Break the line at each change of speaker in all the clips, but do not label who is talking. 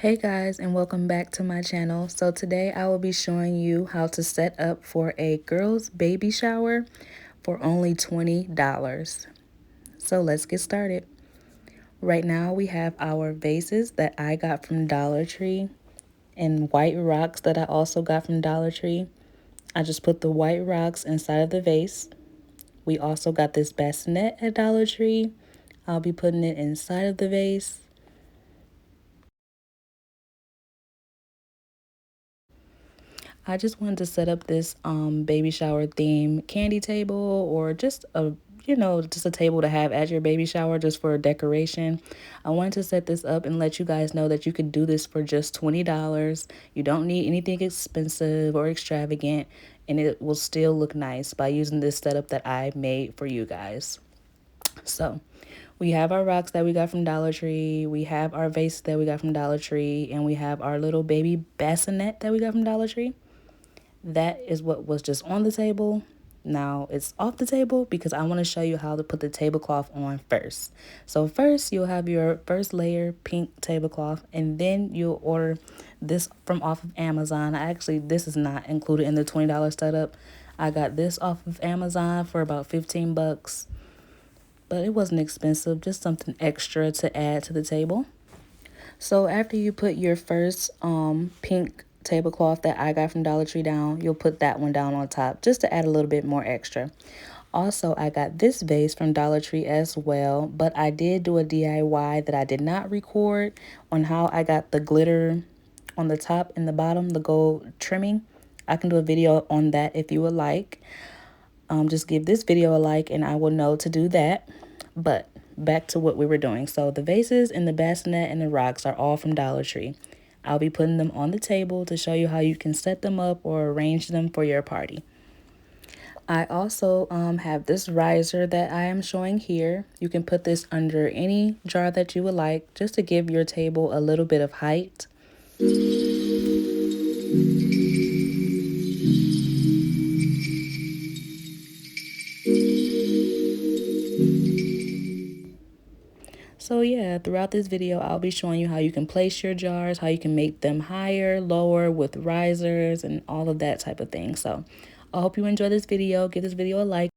Hey guys, and welcome back to my channel. So today I will be showing you how to set up for a girl's baby shower for only $20. So let's get started. Right now we have our vases that I got from Dollar Tree and white rocks that I also got from Dollar Tree. I just put the white rocks inside of the vase. We also got this bassinet at Dollar Tree. I'll be putting it inside of the vase. I just wanted to set up this baby shower theme candy table, or just a table to have at your baby shower just for decoration. I wanted to set this up and let you guys know that you could do this for just $20. You don't need anything expensive or extravagant, and it will still look nice by using this setup that I made for you guys. So we have our rocks that we got from Dollar Tree, we have our vase that we got from Dollar Tree, and we have our little baby bassinet that we got from Dollar Tree. That is what was just on the table. Now it's off the table because I want to show you how to put the tablecloth on first. So first you'll have your first layer pink tablecloth, and then you'll order this from off of Amazon. This is not included in the $20 setup. I got this off of Amazon for about 15 bucks. But it wasn't expensive, just something extra to add to the table. So after you put your first pink tablecloth that I got from Dollar Tree down, you'll put that one down on top just to add a little bit more extra. Also, I got this vase from Dollar Tree as well, but I did do a DIY that I did not record on how I got the glitter on the top and the bottom, the gold trimming. I can do a video on that if you would like. Just give this video a like and I will know to do that. But back to what we were doing. So the vases and the bassinet and the rocks are all from Dollar Tree. I'll be putting them on the table to show you how you can set them up or arrange them for your party. I also have this riser that I am showing here. You can put this under any jar that you would like, just to give your table a little bit of height. So yeah, throughout this video, I'll be showing you how you can place your jars, how you can make them higher, lower with risers and all of that type of thing. So I hope you enjoy this video. Give this video a like.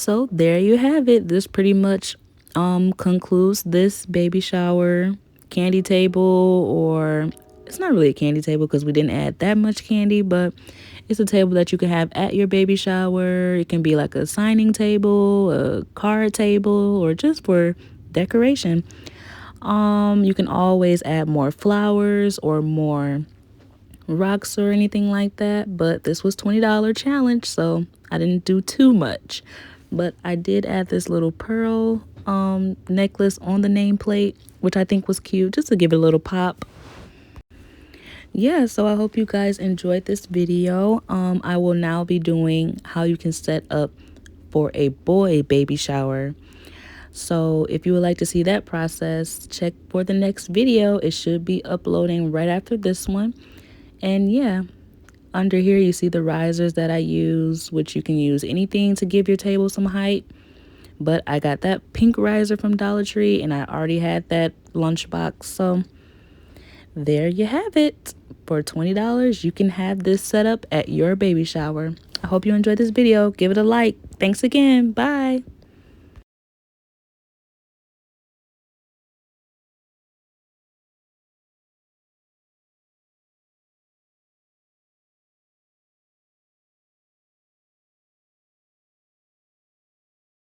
So there you have it. This pretty much concludes this baby shower candy table, or it's not really a candy table because we didn't add that much candy, but it's a table that you can have at your baby shower. It can be like a signing table, a card table, or just for decoration. You can always add more flowers or more rocks or anything like that, but this was $20 challenge, so I didn't do too much. But I did add this little pearl necklace on the nameplate, which I think was cute, just to give it a little pop. Yeah, so I hope you guys enjoyed this video. I will now be doing how you can set up for a boy baby shower. So if you would like to see that process, check for the next video. It should be uploading right after this one. And yeah, under here you see the risers that I use, which you can use anything to give your table some height. But I got that pink riser from Dollar Tree, and I already had that lunchbox. So there you have it. For $20, you can have this set up at your baby shower. I hope you enjoyed this video. Give it a like. Thanks again. Bye.